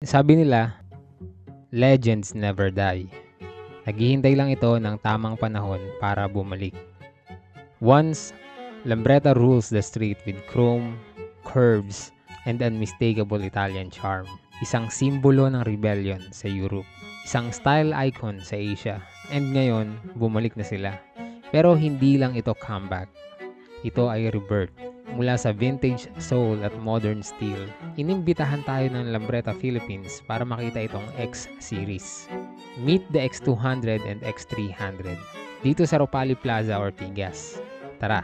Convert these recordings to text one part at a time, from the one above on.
Sabi nila, legends never die. Naghihintay lang ito ng tamang panahon para bumalik. Once, Lambretta rules the street with chrome, curves, and unmistakable Italian charm. Isang simbolo ng rebellion sa Europe. Isang style icon sa Asia. And ngayon, bumalik na sila. Pero hindi lang ito comeback. Ito ay rebirth. Mula sa vintage soul at modern steel, inimbitahan tayo ng Lambretta Philippines para makita itong X-Series. Meet the X200 and X300 dito sa Ropali Plaza, Ortigas. Tara!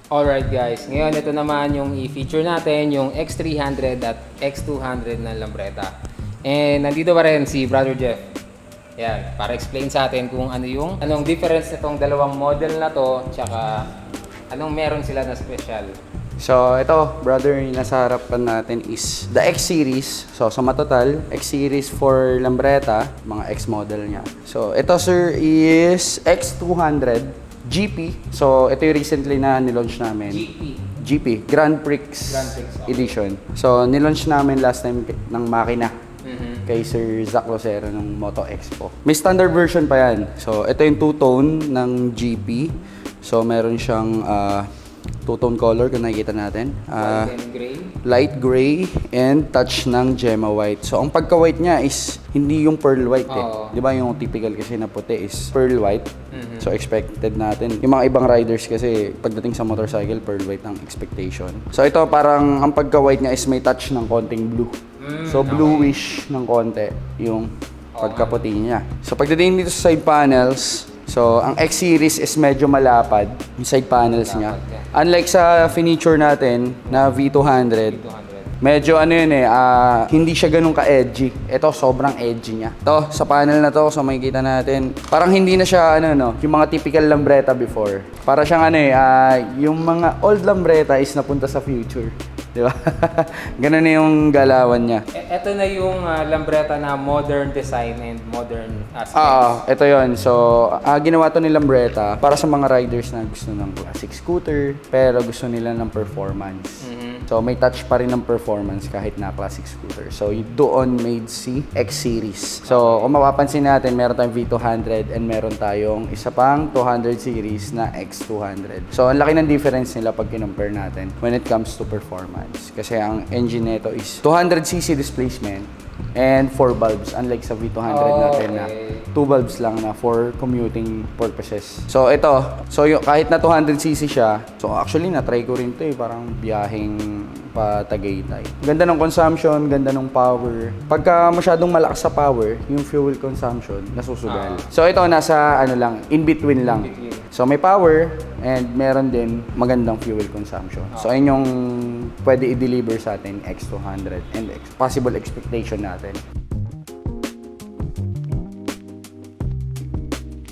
Alright guys, ngayon ito naman yung i-feature natin, yung X300 at X200 ng Lambretta. And nandito pa rin si Brother Jeff. Yan, para explain sa atin kung anong difference nitong dalawang model na to, tsaka anong meron sila na special. So, ito, brother, yung nasa harapan natin is the X-Series. So, sa matotal, X-Series for Lambretta, mga X-model niya. So, ito, sir, is X200 GP. So, ito yung recently na nilaunch namin. GP, Grand Prix Okay. Edition. So, nilaunch namin last time ng makina. Kay Sir Zach Lucero ng Moto Expo. May standard version pa yan. So, ito yung two-tone ng GP. So, meron siyang two-tone color kung nakikita natin. White and gray. Light gray and touch ng Gemma white. So, ang pagka-white niya is hindi yung pearl white eh. Di ba yung typical kasi na puti is pearl white. So, expected natin. Yung mga ibang riders kasi pagdating sa motorcycle, pearl white ang expectation. So, ito parang ang pagka-white niya is may touch ng konting blue. So, bluish ng konti yung pagkaputi niya. So, pagdating dito sa side panels, so, ang X-Series is medyo malapad yung side panels niya. Unlike sa finiture natin na V200, medyo hindi siya ganun ka-edgy. Ito, sobrang edgy niya. Ito, sa panel na to, so makikita natin, parang hindi na siya, yung mga typical Lambretta before. Para siyang yung mga old Lambretta is napunta sa future. Diba? Ganun na yung galawan niya. Ito na yung Lambretta na modern design and modern aspects. Ito yon. So, ginawa to ni Lambretta para sa mga riders na gusto ng classic scooter, pero gusto nila ng performance. So, may touch pa rin ng performance kahit na classic scooter. So, doon made si X-Series. So, kung mapapansin natin, meron tayong V200 and meron tayong isa pang 200 series na X200. So, ang laki ng difference nila pag kinumpare natin when it comes to performance. Kasi ang engine nito is 200cc displacement and 4 bulbs. Unlike sa V200 natin na 2 bulbs lang na for commuting purposes. So, ito. So, kahit na 200cc siya, so actually, na-try ko rin ito parang biyaheng pa Tagaytay. Ganda ng consumption, ganda ng power. Pagka masyadong malakas sa power, yung fuel consumption, nasusugal. So, ito, nasa in between lang. So, may power and meron din magandang fuel consumption. So, ayun yung pwede i-deliver sa atin X200 and possible expectation natin.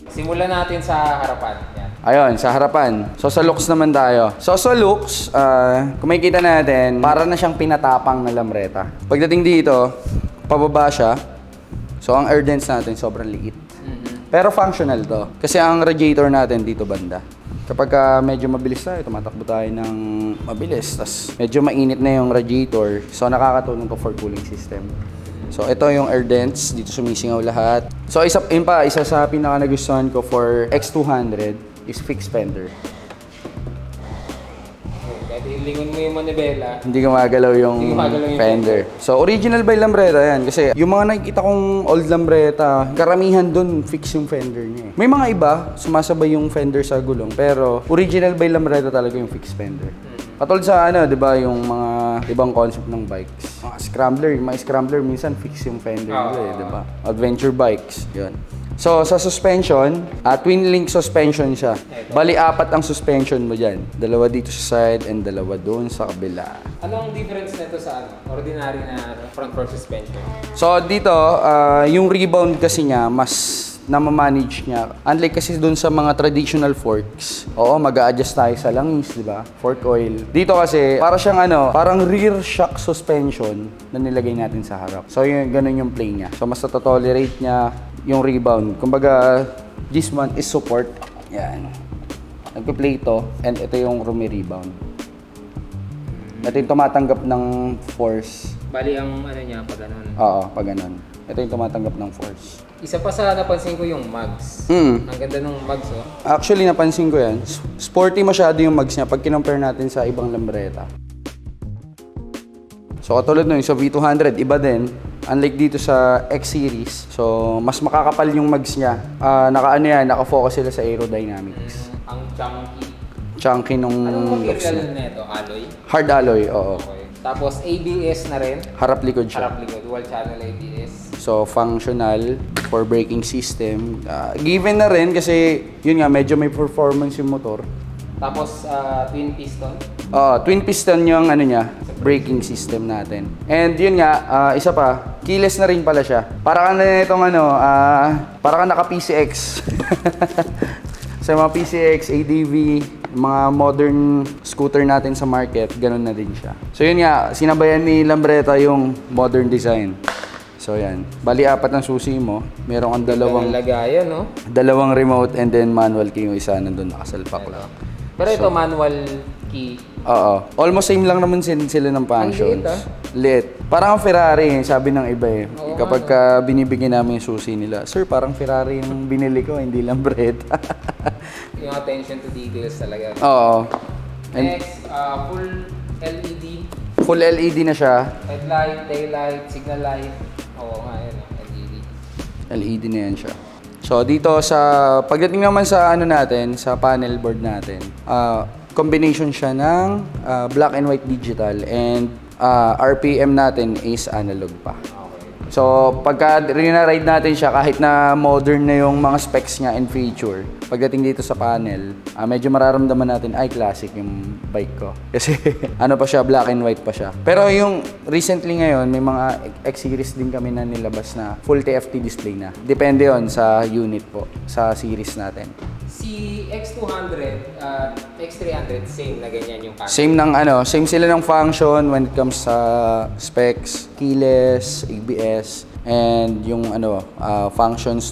Simulan natin sa harapan. Yan. Ayun, sa harapan. So, sa looks naman tayo. So, sa looks, kung makikita natin, para na siyang pinatapang na Lambretta. Pagdating dito, pababa siya. So, ang air dents natin sobrang liit. Pero functional to. Kasi ang radiator natin dito banda. Kapag medyo mabilis tayo, tumatakbo tayo ng mabilis. Tapos medyo mainit na yung radiator. So nakakatulong to for cooling system. So ito yung air dents. Dito sumisingaw lahat. So isa sa pinaka nagustuhan ko for X200 is fixed fender. Lingon mo yung manibela. Hindi gumagalaw yung fender. So, original by Lambretta yan. Kasi yung mga nakikita kong old Lambretta, karamihan dun fix yung fender niya. May mga iba, sumasabay yung fender sa gulong. Pero, original by Lambretta talaga yung fixed fender. Katulad sa di ba, yung mga ibang concept ng bikes. Mga scrambler, minsan fix yung fender nila di ba? Adventure bikes, yun. So, sa suspension, twin link suspension siya. Bali, 4 ang suspension mo dyan. 2 dito sa side and 2 doon sa kabila. Anong difference nito sa ordinary na front fork suspension? So, dito, yung rebound kasi niya, mas namamanage niya. Unlike kasi doon sa mga traditional forks, mag-a-adjust tayo sa langis, di ba? Fork oil. Dito kasi, para siyang parang rear shock suspension na nilagay natin sa harap. So, ganun yung play niya. So, mas tolerate niya yung rebound. Kumbaga, this one is support. Yan. Nagpe-play ito, and ito yung rumi-rebound. Ito yung tumatanggap ng force. Bali ang ano niya, pag ganun. Oo, pag ganun. Ito yung tumatanggap ng force. Isa pa sa napansin ko yung mugs. Ang ganda ng mugs, oh. Actually, napansin ko yan. Sporty masyado yung mugs niya pag kinompare natin sa ibang lambreta. So, katulad nun, sa V200, iba din. Unlike dito sa X-Series, so mas makakapal yung mugs niya. Naka-focus sila sa aerodynamics. Ang chunky. Chunky nung Anong mugs material niya. nito? Alloy? Hard alloy, oo. Okay. Tapos ABS na rin. Harap-likod siya. Harap-likod, dual channel ABS. So, functional for braking system. Given na rin kasi, yun nga, medyo may performance yung motor. Tapos twin piston. Twin piston yung ano niya, braking system natin. And yun nga, isa pa, keyless na rin pala siya. Para ka na itong para ka naka PCX. Sa mga PCX, ADV, mga modern scooter natin sa market, ganun na din siya. So yun nga, sinabayan ni Lambretta yung modern design. So yan, bali 4 ang susi mo. Meron kang lagayan, no? dalawang remote and then manual key yung isa nandun nakasalpak lang. Pero ito manual key. Oo. Almost same lang naman sila ng functions. Ang Lit. Parang ang Ferrari, sabi ng iba eh. Oo, Kapag binibigyan namin yung susi nila, sir, parang Ferrari yung binili ko, hindi Lambretta. Yung attention to details talaga. Oo. Next, full LED. Full LED na siya. Headlight, taillight, signal light. Oo nga, yun. LED. LED na yan siya. So dito pagdating naman sa natin, sa panel board natin, combination siya ng black and white digital and RPM natin is analog pa. So pagka rina-ride natin siya, kahit na modern na yung mga specs niya and feature, pagdating dito sa panel, medyo mararamdaman natin, ay classic yung bike ko. Kasi ano pa siya, black and white pa siya. Pero yung recently ngayon, may mga X-Series din kami na nilabas na full TFT display na. Depende yon sa unit po, sa series natin. Si X200, X300, same na ganyan yung panel. Same sila ng function when it comes sa specs, keyless, ABS, and yung functions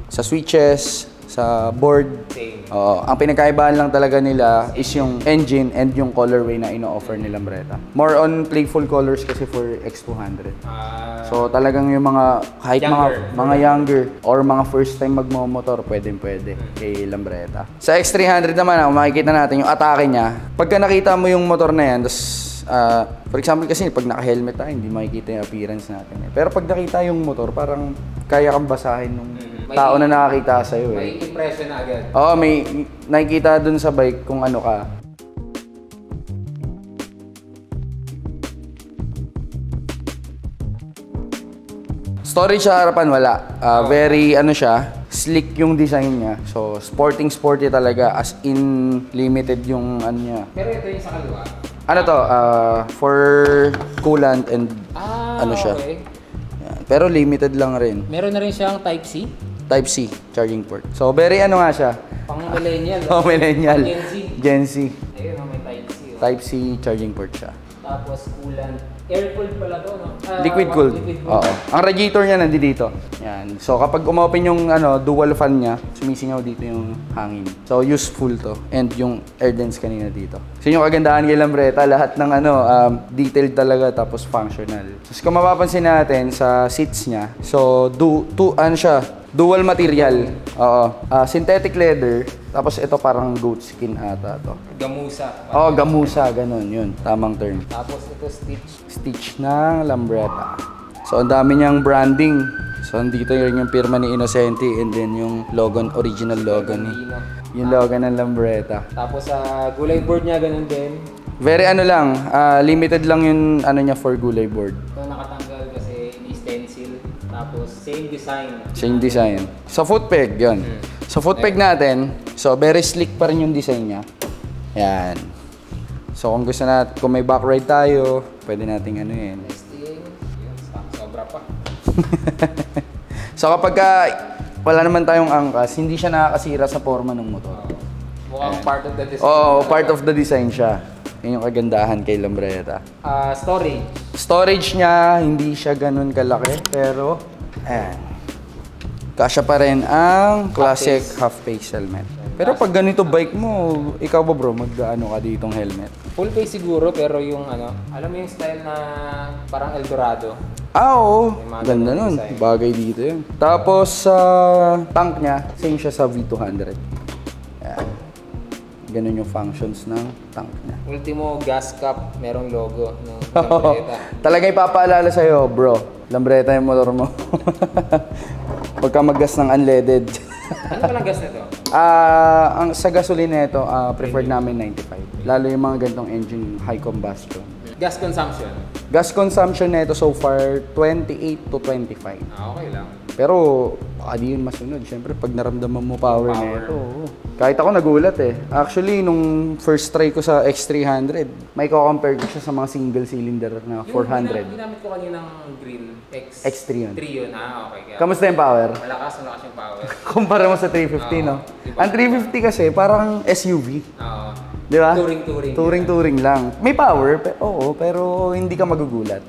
sa switches, sa board. Same. Ang pinagkaibahan lang talaga nila is yung engine and yung colorway na ino-offer ni Lambretta. More on playful colors kasi for X200. So talagang yung kahit mga younger or mga first time magmomotor, pwede kay Lambretta. Sa X300 naman, makikita natin yung atake niya. Pagka nakita mo yung motor na yan, for example kasi pag naka-helmet tayo, hindi makikita yung appearance natin. Pero pag nakita yung motor, parang kaya kang basahin nung tao na nakakita sa'yo. May impression na agad. Oo, may nakikita dun sa bike kung ano ka. Storage sa harapan, wala. Very, slick yung design niya. So, sporty talaga. As in, limited yung niya. Pero ito yung sa kaliwa. For coolant and siya. Okay. Yan. Pero limited lang rin. Meron na rin siyang Type-C? Type-C charging port. So, very nga siya. Pang millennial. Millennial. Gen Z. Gen Z. Ayun, may Type-C. Type-C charging port siya. Tapos coolant. Air-cooled pala to, no? Liquid cooled. Oo. Ang radiator niya nandito. Yan. So, kapag umopen yung dual fan niya, sumisingaw dito yung hangin. So, useful to. And yung air dents kanina dito. So, yung kagandahan kay Lambretta, lahat ng detailed talaga tapos functional. So, kung mapapansin natin sa seats niya, so, dual material. Oo. Synthetic leather. Tapos ito parang goat skin ata to. Gamusa. Gamusa. Ganun. Yun. Tamang term. Tapos ito Stitch ng Lambretta. So, ang dami niyang branding. So, dito yung firma ni Innocenti and then yung original logo ni. Yung logo ng Lambretta. Tapos gulay board niya ganun din. Very limited lang yung niya for gulay board. Ito nakatanggal kasi stencil. Tapos same design. Same design. Sa foot peg, yun. Sa foot peg natin, so very slick pa rin yung design niya. Yan. So kung gusto natin, kung may back ride tayo, pwede nating yun. Sobra pa. So kapag wala naman tayong angkas, hindi siya nakakasira sa forma ng motor. Mukhang part of the design. Part of the design siya. Yun yung kagandahan kay Lambretta. Storage niya, hindi siya ganun kalaki, pero kasya pa rin ang classic half-face helmet. Pero pag ganito bike mo, ikaw ba bro, mag-ano ka ditong helmet? Full face siguro, pero yung ano, alam mo yung style na parang Eldorado. Oo. May mga Ganda ganun nun. design. Bagay dito yun. Tapos sa tank niya, same siya sa V200. Yan. Ganun yung functions ng tank niya. Ultimo gas cap, merong logo ng Lambretta. Talaga ipapaalala sa'yo, bro. Lambretta yung motor mo. Pagka mag-gas ng unleaded. Ano palang gas nito? Sa gasolina ito, preferred namin 95. Lalo yung mga ganitong engine, high combustion. Gas consumption? Gas consumption nito so far, 28 to 25. Okay lang. Pero baka di yun masunod. Siyempre, pag naramdaman mo power Power. nito. Oo. Kahit ako nagulat eh. Actually, nung first try ko sa X300, may compare ko siya sa mga single cylinder na 400. Yung ginamit ko kaninang grill, X3 yun. 3 yun, okay. Kaya Kamusta yung power? malakas yung power. Kumpara mo sa 350, no? Diba? Ang 350 kasi parang SUV. Oo. Di ba? Touring. Touring lang. May power, oo, pero hindi ka magugulat.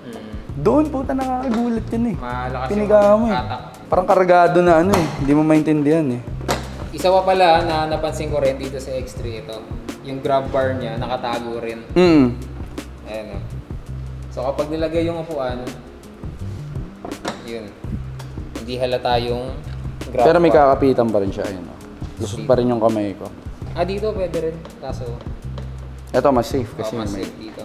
Doon, puta, nakakagulat yun eh. Malakas Piniga mo eh. katak. Parang kargado na ano eh. Hindi mo maintindihan eh. Isa pa pala na napansin ko rin dito sa X3 ito. Yung grab bar niya, nakatago rin. Ayan o. So kapag nilagay yung upuan, yun. Hindi halata yung grab Pero may bar. kakapitan pa rin siya. Ayun, oh. Lusot pa rin yung kamay ko. Dito pwede rin. Kaso, Ito, mas safe kasi mas may... safe dito.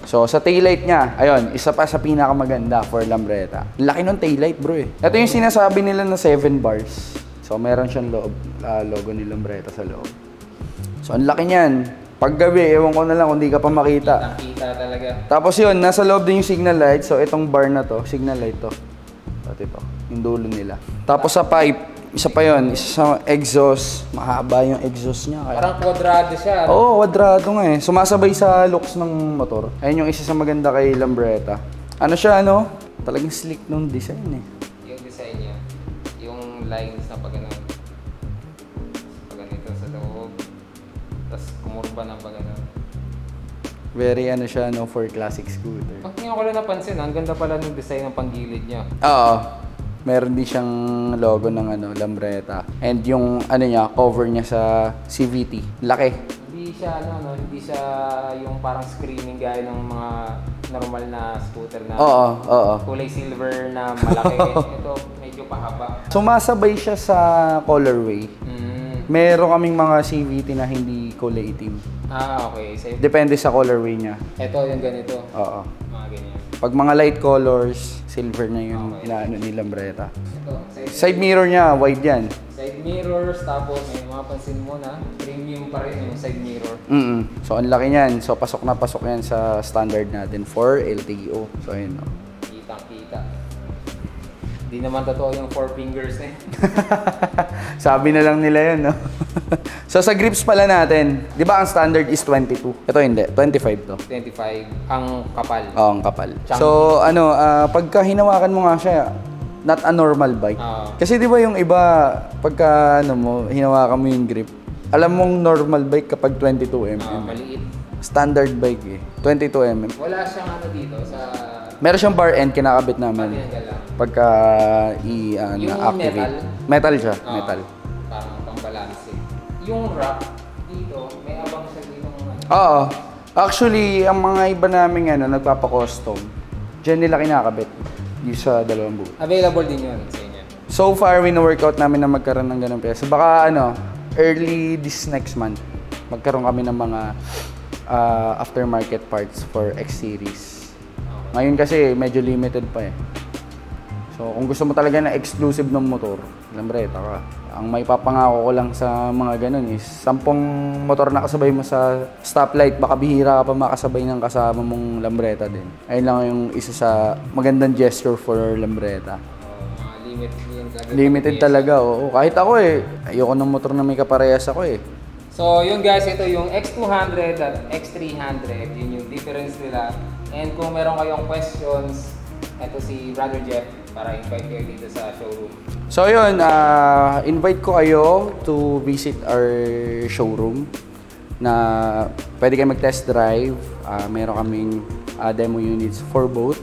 So, sa taillight niya, ayun, isa pa sa pinakamaganda for Lambretta. Laki ng taillight, bro eh. Ito yung sinasabi nila na 7 bars. So, meron siyang logo ni Lambretta sa loob. So, ang laki niyan. Pag gabi, ewan ko na lang kung di ka pa makita. Nakita talaga. Tapos yun, nasa loob din yung signal light. So, itong bar na to, signal light to. Ito, yung dulo nila. Tapos sa pipe, isa pa yun, isa sa exhaust. Mahaba yung exhaust niya. Kaya... Parang kwadrado siya. Oo, kwadrado nga eh. Sumasabay sa looks ng motor. Ayun yung isa sa maganda kay Lambretta. Ano siya, ano? Talagang slick nung design eh. Yung design niya. Yung lines na pagano'n. Paganito sa loob. Tapos kumurba ng pagano'n. Very ano siya, no, for classic scooter. Pag ngayon ko lang napansin, ang ganda pala ng design ng panggilid niya. Oo. Meron din siyang logo ng ano, Lambretta. And yung ano niya, cover niya sa CVT. Laki. Hindi siya hindi siya yung parang screening gaya ng mga normal na scooter na Oo. kulay silver na malaki. Ito medyo pahaba. Sumasabay siya sa colorway. Mm. Meron kaming mga CVT na hindi kulay itim. Okay. So, Depende sa colorway niya. ito yung ganito. Oo. Mga ganyan. Pag mga light colors, silver na yung Okay. inaano ni Lambretta. Ito, Side mirror niya, wide yan. side mirrors, tapos may mapapansin mo na premium pa rin yung side mirror. So, ang laki niyan. So, pasok na pasok yan sa standard natin for LTO. So, ayun. No? Kitang-kita. Hindi naman totoo yung 4 fingers eh. Sabi na lang nila yun, no? So, sa grips pala natin, di ba ang standard is 22? Ito hindi, 25 to. 25 ang kapal. Oo, ang kapal. Chunky. So, pagka hinawakan mo nga siya, not a normal bike. Kasi di ba yung iba, pagka hinawakan mo yung grip, alam mong normal bike kapag 22 mm. Maliit. Standard bike eh, 22 mm. Wala siyang dito sa... Meron siyang bar end, kinakabit namin. Tinanggal lang. Pagka Yung na-activate. metal? Metal siya, metal. Parang pang-balance. Yung rack dito, may abang siya dito Oo. Actually, ang mga iba naming nagpapa-custom, dyan nila kinakabit. Yung sa dalawang boot. Available din yun sa inyo. So far, wino-workout namin na magkaroon ng ganung piyesa. Baka early this next month, magkaroon kami ng mga aftermarket parts for X-Series. Ngayon kasi, medyo limited pa eh. So, kung gusto mo talaga na exclusive ng motor, Lambretta ka. Ang may papangako ko lang sa mga ganun is 10 motor na kasabay mo sa stoplight, baka bihira ka pa makasabay ng kasama mong Lambretta din. Ayun lang yung isa sa magandang gesture for Lambretta. Mga Limited talaga, oo. Kahit ako ayoko ng motor na may kaparehas ako eh. So, yun guys, ito yung X200 at X300. Yun yung difference nila. And kung meron kayong questions, ito si Brother Jeff para invite kayo dito sa showroom. So yun, invite ko kayo to visit our showroom na pwede kayo mag-test drive. Meron kaming demo units for both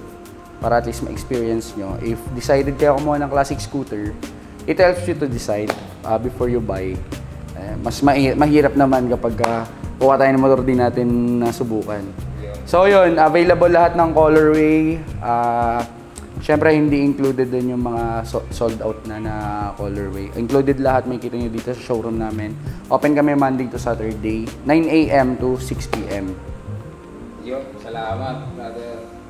para at least ma-experience nyo. If decided kayo kumuha ng classic scooter, it helps you to decide before you buy. Mas mahirap naman kapag kuha tayo ng motor din natin nasubukan. So yun, available lahat ng colorway. Siyempre hindi included din yung mga sold out na colorway. Included lahat, may kita nyo dito sa showroom namin. Open kami Monday to Saturday, 9 AM to 6 PM. Yo, salamat, brother.